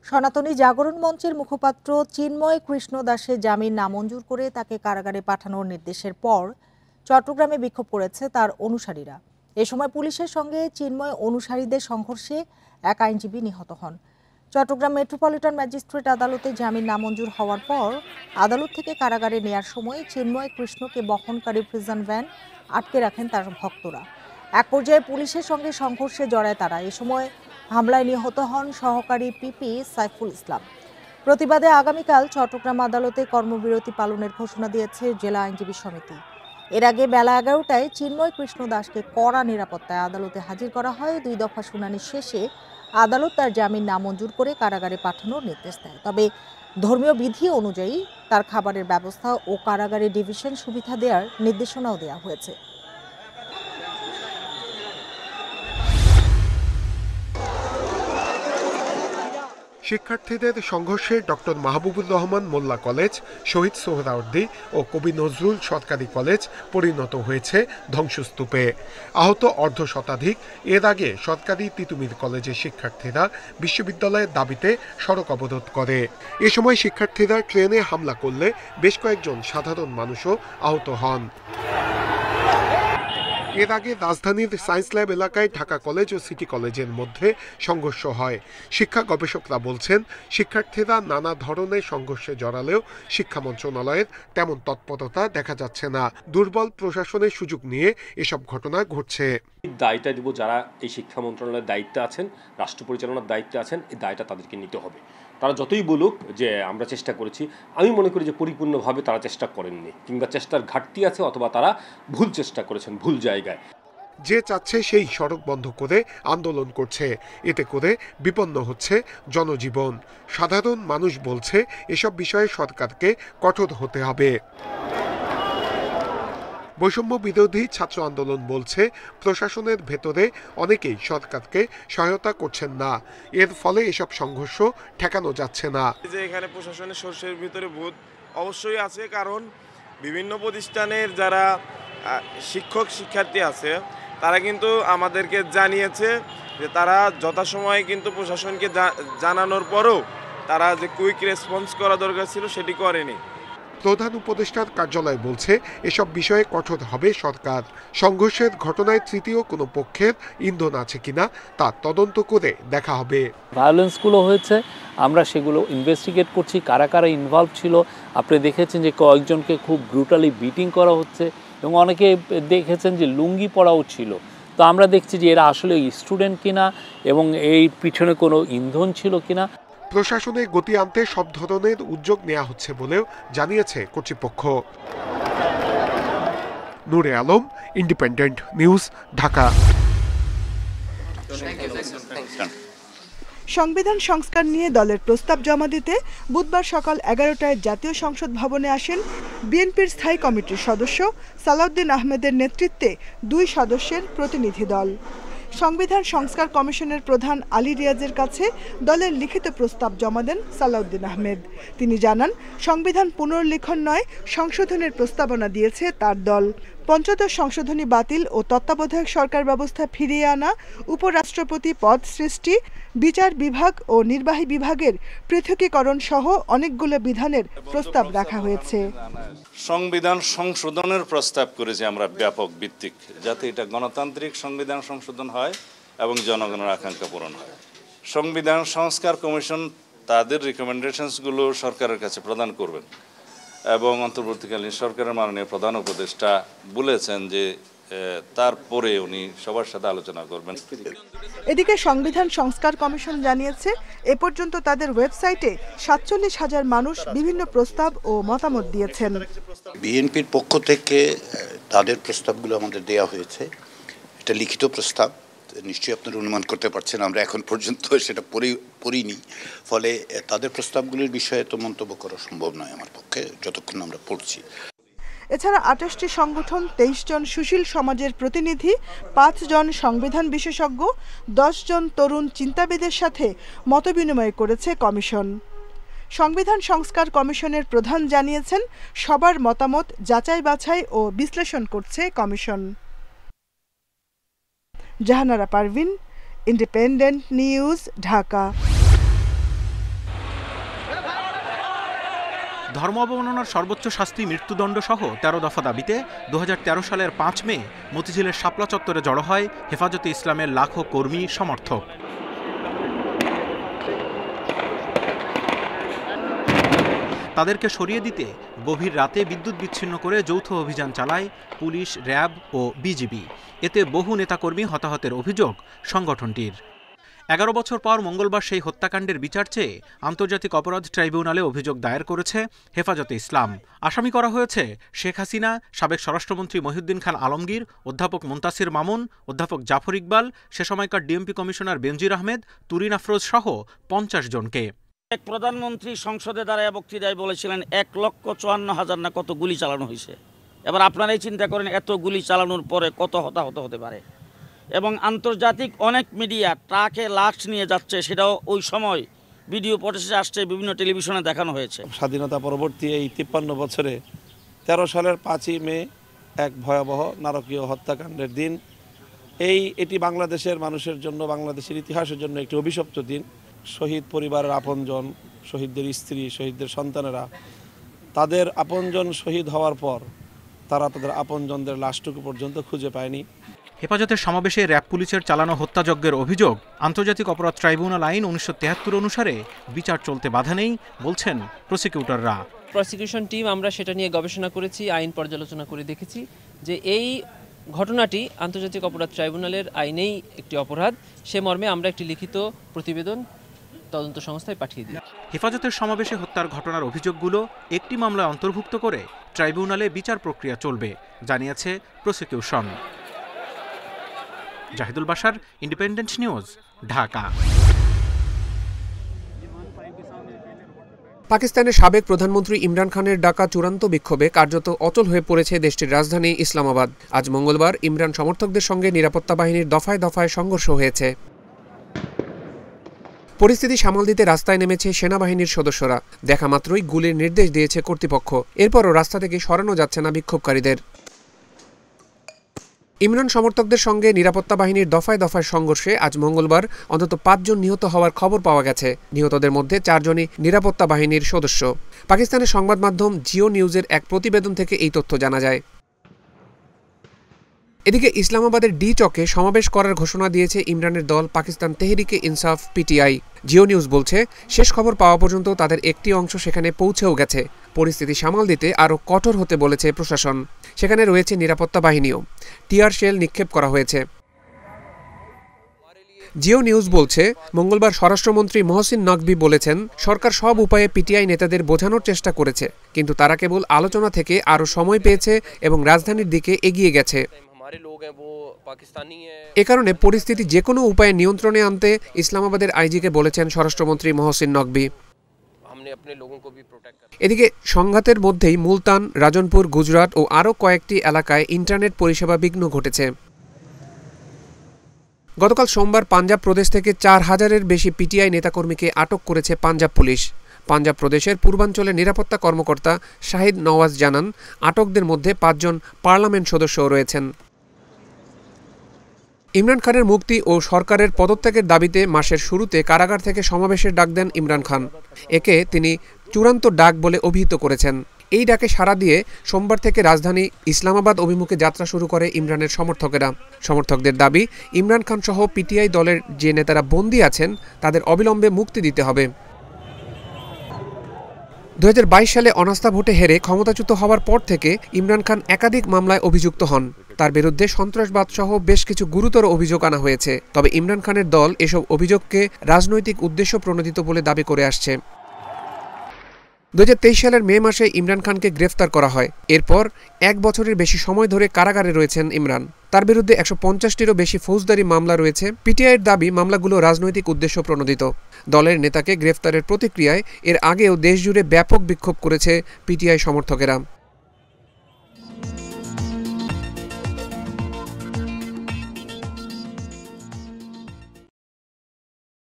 সনাতনী জাগরণ মঞ্চের মুখপাত্র চিন্ময় কৃষ্ণ দাসের জামিন নামঞ্জুর করে তাকে কারাগারে পাঠানোর নির্দেশের পর চট্টগ্রামে বিক্ষোভ করেছে তার অনুসারীরা। এ সময় পুলিশের সঙ্গে চিন্ময় অনুসারীদের সংঘর্ষে এক আইনজীবী নিহত হন। চট্টগ্রাম মেট্রোপলিটন ম্যাজিস্ট্রেট আদালতে জামিন নামঞ্জুর হওয়ার পর আদালত থেকে কারাগারে নেয়ার সময় চিন্ময় কৃষ্ণকে বহনকারী প্রিজন ভ্যান আটকে রাখেন তার ভক্তরা। এক পর্যায়ে পুলিশের সঙ্গে সংঘর্ষে জড়ায় তারা। এ সময় হামলায় নিহত হন সহকারী পিপি সাইফুল ইসলাম। প্রতিবাদে আগামীকাল চট্টগ্রাম আদালতে কর্মবিরতি পালনের ঘোষণা দিয়েছে জেলা আইনজীবী সমিতি। এর আগে বেলা 11টায় চিন্ময় কৃষ্ণ দাসকে কড়া নিরাপত্তায় আদালতে হাজির করা হয়। 2 দফা শুনানি শেষে আদালত তার জামিন নামঞ্জুর করে কারাগারে পাঠানোর নির্দেশ দেয়। তবে ধর্মীয় বিধি অনুযায়ী তার খাবারের ব্যবস্থা ও কারাগারে ডিভিশন সুবিধা দেওয়ার নির্দেশনাও দেওয়া হয়েছে। শিক্ষার্থীদের সংঘর্ষে ডক্টর মাহবুবুর রহমান মোল্লা কলেজ, শহীদ সোহরাওয়ার্দী ও কবি নজরুল সরকারি কলেজ পরিণত হয়েছে ধ্বংসস্তূপে। আহত অর্ধশতাধিক। এর আগে সরকারি তিতুমির কলেজের শিক্ষার্থীরা বিশ্ববিদ্যালয়ের দাবিতে সড়ক অবরোধ করে। এ সময় শিক্ষার্থীরা ট্রেনে হামলা করলে বেশ কয়েকজন সাধারণ মানুষও আহত হন। এর আগে রাজধানীর সায়েন্স ল্যাব এলাকায় ঢাকা কলেজ ও সিটি কলেজের মধ্যে সংঘর্ষ হয়। শিক্ষা গবেষকরা বলছেন, শিক্ষার্থীরা নানা ধরনের সংঘর্ষে জড়ালেও শিক্ষা মন্ত্রণালয়ের তেমন তৎপরতা দেখা যাচ্ছে না। দুর্বল প্রশাসনের সুযোগ নিয়ে এসব ঘটনা ঘটছে। দায়টা দিব যারা এই শিক্ষা মন্ত্রণালয়ের দায়িত্বে আছেন, রাষ্ট্র পরিচালনার দায়িত্বে আছেন, এই দায়টা তাদেরকে নিতে হবে। তারা যতই বলুক যে আমরা চেষ্টা করেছি, আমি মনে করি যে পরিপূর্ণভাবে তারা চেষ্টা করেননি, কিংবা চেষ্টার ঘাটতি আছে, অথবা তারা ভুল চেষ্টা করেছেন ভুল জায়গায়। যে চাচ্ছে সেই সড়ক বন্ধ করে আন্দোলন করছে। এতে করে বিপন্ন হচ্ছে জনজীবন। সাধারণ মানুষ বলছে, এসব বিষয়ে সরকারকে কঠোর হতে হবে। বৈষম্য বিরোধী ছাত্র আন্দোলন বলছে, প্রশাসনের ভেতরে অনেকেই সরকারকে সহায়তা করছেন না। এর ফলে এসব সংঘর্ষ ঠেকানো যাচ্ছে না। যে এখানে প্রশাসনের সর্ষের ভিতরে ভূত অবশ্যই আছে, কারণ বিভিন্ন প্রতিষ্ঠানের যারা শিক্ষক শিক্ষার্থী আছে তারা কিন্তু আমাদেরকে জানিয়েছে যে তারা যথাসময়ে কিন্তু প্রশাসনকে জানানোর পরও তারা যে কুইক রেসপন্স করা দরকার ছিল সেটি করেনি। প্রধান উপদেষ্টার কার্যালয় বলছে, এসব বিষয়ে কঠোর হবে সরকার। সংঘর্ষের ঘটনায় তৃতীয় কোনো পক্ষের ইন্ধন আছে কিনা তা তদন্ত করে দেখা হবে। ভায়োলেন্সগুলো হয়েছে, আমরা সেগুলো ইনভেস্টিগেট করছি, কারা কারা ইনভলভ ছিল। আপনি দেখেছেন যে কয়েকজনকে খুব ব্রুটালি বিটিং করা হচ্ছে, এবং অনেকে দেখেছেন যে লুঙ্গি পরাও ছিল। তো আমরা দেখছি যে এরা আসলে স্টুডেন্ট কিনা এবং এই পিছনে কোনো ইন্ধন ছিল কিনা। প্রশাসনে গতি আনতে সব ধরনের উদ্যোগ নেওয়া হচ্ছে বলেও জানিয়েছে কর্তৃপক্ষ। নূরে আলম, ইন্ডিপেন্ডেন্ট নিউজ, ঢাকা। সংবিধান সংস্কার নিয়ে দলের প্রস্তাব জমা দিতে বুধবার সকাল 11টায় জাতীয় সংসদ ভবনে আসেন বিএনপির স্থায়ী কমিটির সদস্য সালাউদ্দিন আহমেদের নেতৃত্বে 2 সদস্যের প্রতিনিধি দল। সংবিধান সংস্কার কমিশনের প্রধান আলী রিয়াজের কাছে দলের লিখিত প্রস্তাব জমা দেন সালাউদ্দিন আহমেদ। তিনি জানান, সংবিধান পুনর্লিখন নয়, সংশোধনের প্রস্তাবনা দিয়েছে তার দল। পঞ্চদশ সংশোধনী বাতিল ও তত্ত্বাবধায়ক সরকার ব্যবস্থা ফিরিয়ে আনা, উপরাষ্ট্রপতি পদ সৃষ্টি, বিচার বিভাগ ও নির্বাহী বিভাগের পৃথকীকরণ সহ অনেকগুলো বিধানের প্রস্তাব রাখা হয়েছে। সংবিধান সংশোধনের প্রস্তাব করেছি আমরা ব্যাপক ভিত্তিক, যাতে এটা গণতান্ত্রিক সংবিধান সংশোধন হয় এবং জনগণের আকাঙ্ক্ষা পূরণ হয়। সংবিধান সংস্কার কমিশন তাদের রিকমেন্ডেশনসগুলো সরকারের কাছে প্রদান করবেন, এবং অন্তর্বর্তীকালীন সরকারের মাননীয় প্রধান উপদেষ্টা বলেছেন যে তারপরে উনি সবার সাথে আলোচনা করবেন। এদিকে সংবিধান সংস্কার কমিশন জানিয়েছে, এ পর্যন্ত তাদের ওয়েবসাইটে 47,000 মানুষ বিভিন্ন প্রস্তাব ও মতামত দিয়েছেন। বিএনপির পক্ষ থেকে তাদের প্রস্তাবগুলো আমাদের দেওয়া হয়েছে। এটা লিখিত প্রস্তাব, নিশ্চয়ই আপনারা অনুমান করতে পারছেন আমরা এখন পর্যন্ত সেটা পড়িনি। ফলে তাদের প্রস্তাবগুলির বিষয়ে তো মন্তব্য করা সম্ভব নয় আমার পক্ষে, যতক্ষণ আমরা পড়ছি। এছাড়া 28টি সংগঠন, 23 জন সুশীল সমাজের প্রতিনিধি, 5 জন সংবিধান বিশেষজ্ঞ, 10 জন তরুণ চিন্তাবিদের সাথে মতবিনিময় করেছে কমিশন। সংবিধান সংস্কার কমিশনের প্রধান জানিয়েছেন, সবার মতামত যাচাই বাছাই ও বিশ্লেষণ করছে commission. Jahanara Parvin, independent news, Dhaka. ধর্ম অবমাননার সর্বোচ্চ শাস্তি মৃত্যুদণ্ড সহ ১৩ দফা দাবিতে ২০১৩ সালের ৫ মে মতিঝিলের শাপলা চত্বরে জড়ো হয় হেফাজতে ইসলামের লাখো কর্মী সমর্থক। তাদেরকে সরিয়ে দিতে গভীর রাতে বিদ্যুৎ বিচ্ছিন্ন করে যৌথ অভিযান চালায় পুলিশ, র্যাব ও বিজিবি। এতে বহু নেতাকর্মী হতাহতের অভিযোগ সংগঠনটির। ১১ বছর পর মঙ্গলবার সেই হত্যাকাণ্ডের বিচার চেয়ে আন্তর্জাতিক অপরাধ ট্রাইব্যুনালে অভিযোগ দায়ের করেছে হেফাজতে ইসলাম। আসামি করা হয়েছে শেখ হাসিনা, সাবেক স্বরাষ্ট্রমন্ত্রী মহিউদ্দিন খান আলমগীর, অধ্যাপক মুনতাসির মামুন, অধ্যাপক জাফর ইকবাল, সে সময়কার ডিএমপি কমিশনার বেনজির আহমেদ, তুরিন আফরোজ সহ ৫০ জনকে। এক প্রধানমন্ত্রী সংসদে দাঁড়ায় বক্তৃতায় বলেছিলেন ১,৫৪,০০০ না কত গুলি চালানো হয়েছে। এবার আপনারাই চিন্তা করেন এত গুলি চালানোর পরে কত হতাহত হতে পারে। এবং আন্তর্জাতিক অনেক মিডিয়া ট্রাকে লাশ নিয়ে যাচ্ছে, সেটাও ওই সময় ভিডিও ফুটেজে আসছে, বিভিন্ন টেলিভিশনে দেখানো হয়েছে। স্বাধীনতা পরবর্তী এই ৫৩ বছরে ১৩ সালের ৫ই মে এক ভয়াবহ নারকীয় হত্যাকাণ্ডের দিন। এটি বাংলাদেশের মানুষের জন্য, বাংলাদেশের ইতিহাসের জন্য একটি অভিশপ্ত দিন। শহীদ পরিবারের আপনজন, শহীদদের স্ত্রী, শহীদদের সন্তানেরা তাদের আপনজন শহীদ হওয়ার পর তারা তাদের আপনজনদের লাশটুকু পর্যন্ত খুঁজে পায়নি। হেফাজতের সমাবেশে র্যাব পুলিশের চালানো হত্যাযজ্ঞের অভিযোগ আন্তর্জাতিক অপরাধ ট্রাইব্যুনাল আইন ১৯৭৩ অনুসারে বিচার চলতে বাধা নেই বলছেন প্রসিকিউটররা। প্রসিকিউশন টিম আমরা সেটা নিয়ে গবেষণা করেছি, আইন পর্যালোচনা করে দেখেছি যে এই ঘটনাটি আন্তর্জাতিক অপরাধ ট্রাইব্যুনালের আইনেই একটি অপরাধ। সে মর্মে আমরা একটি লিখিত প্রতিবেদন তদন্ত সংস্থায় পাঠিয়ে দিই। হেফাজতের সমাবেশে হত্যার ঘটনার অভিযোগগুলো একটি মামলায় অন্তর্ভুক্ত করে ট্রাইব্যুনালে বিচার প্রক্রিয়া চলবে জানিয়েছে prosecution. Zahidul Bashar, independent news, Dhaka. পাকিস্তানের সাবেক প্রধানমন্ত্রী ইমরান খানের ডাকা চূড়ান্ত বিক্ষোভে কার্যত অচল হয়ে পড়েছে দেশটির রাজধানী ইসলামাবাদ। আজ মঙ্গলবার ইমরান সমর্থকদের সঙ্গে নিরাপত্তা বাহিনীর দফায় দফায় সংঘর্ষ হয়েছে। পরিস্থিতি সামাল দিতে রাস্তায় নেমেছে সেনাবাহিনীর সদস্যরা। দেখা মাত্রই গুলির নির্দেশ দিয়েছে কর্তৃপক্ষ। এরপরও রাস্তা থেকে সরানো যাচ্ছে না বিক্ষোভকারীদের। ইমরান সমর্থকদের সঙ্গে নিরাপত্তা বাহিনীর দফায় দফায় সংঘর্ষে আজ মঙ্গলবার অন্তত ৫ জন নিহত হওয়ার খবর পাওয়া গেছে। নিহতদের মধ্যে ৪ জনই নিরাপত্তা বাহিনীর সদস্য। পাকিস্তানের সংবাদ মাধ্যম জিও নিউজের এক প্রতিবেদন থেকে এই তথ্য জানা যায়। এদিকে ইসলামাবাদের ডি চকে সমাবেশ করার ঘোষণা দিয়েছে ইমরানের দল পাকিস্তান তেহরিকে ইনসাফ পিটিআই। জিও নিউজ বলছে শেষ খবর পাওয়া পর্যন্ত তাদের একটি অংশ সেখানে পৌঁছেও গেছে। পরিস্থিতি সামাল দিতে আরও কঠোর হতে বলেছে প্রশাসন। সেখানে রয়েছে নিরাপত্তা বাহিনীও। টিয়ার শেল নিক্ষেপ করা হয়েছে। জিও নিউজ বলছে মঙ্গলবার স্বরাষ্ট্রমন্ত্রী মহসিন নকভি বলেছেন সরকার সব উপায়ে পিটিআই নেতাদের বোঝানোর চেষ্টা করেছে, কিন্তু তারা কেবল আলোচনা থেকে আরও সময় পেয়েছে এবং রাজধানীর দিকে এগিয়ে গেছে। এ কারণে পরিস্থিতি যে কোনো উপায়ে নিয়ন্ত্রণে আনতে ইসলামাবাদের আইজিকে বলেছেন স্বরাষ্ট্রমন্ত্রী মহসিন নকভি। এদিকে সংঘাতের মধ্যেই মুলতান, রাজনপুর, গুজরাট ও আরও কয়েকটি এলাকায় ইন্টারনেট পরিষেবা বিঘ্ন ঘটেছে। গতকাল সোমবার পাঞ্জাব প্রদেশ থেকে ৪,০০০-এর বেশি পিটিআই নেতাকর্মীকে আটক করেছে পাঞ্জাব পুলিশ। পাঞ্জাব প্রদেশের পূর্বাঞ্চলের নিরাপত্তা কর্মকর্তা শাহিদ নওয়াজ জানান আটকদের মধ্যে ৫ জন পার্লামেন্ট সদস্যও রয়েছেন। ইমরান খানের মুক্তি ও সরকারের পদত্যাগের দাবিতে মাসের শুরুতে কারাগার থেকে সমাবেশের ডাক দেন ইমরান খান। একে তিনি চূড়ান্ত ডাক বলে অভিহিত করেছেন। এই ডাকে সাড়া দিয়ে সোমবার থেকে রাজধানী ইসলামাবাদ অভিমুখে যাত্রা শুরু করে ইমরানের সমর্থকেরা। সমর্থকদের দাবি ইমরান খান সহ পিটিআই দলের যে নেতারা বন্দী আছেন তাদের অবিলম্বে মুক্তি দিতে হবে। ২০২২ সালে অনাস্থা ভোটে হেরে ক্ষমতাচ্যুত হওয়ার পর থেকে ইমরান খান একাধিক মামলায় অভিযুক্ত হন। তার বিরুদ্ধে সন্ত্রাসবাদ সহ বেশ কিছু গুরুতর অভিযোগ আনা হয়েছে। তবে ইমরান খানের দল এসব অভিযোগকে রাজনৈতিক উদ্দেশ্য প্রণোদিত বলে দাবি করে আসছে। ২০২৩ সালের মে মাসে ইমরান খানকে গ্রেফতার করা হয়। এরপর ১ বছরের বেশি সময় ধরে কারাগারে রয়েছেন ইমরান। তার বিরুদ্ধে ১৫০টিরও বেশি ফৌজদারি মামলা রয়েছে। পিটিআইয়ের দাবি মামলাগুলো রাজনৈতিক উদ্দেশ্য প্রণোদিত। দলের নেতাকে গ্রেফতারের প্রতিক্রিয়ায় এর আগেও দেশজুড়ে ব্যাপক বিক্ষোভ করেছে পিটিআই সমর্থকেরা।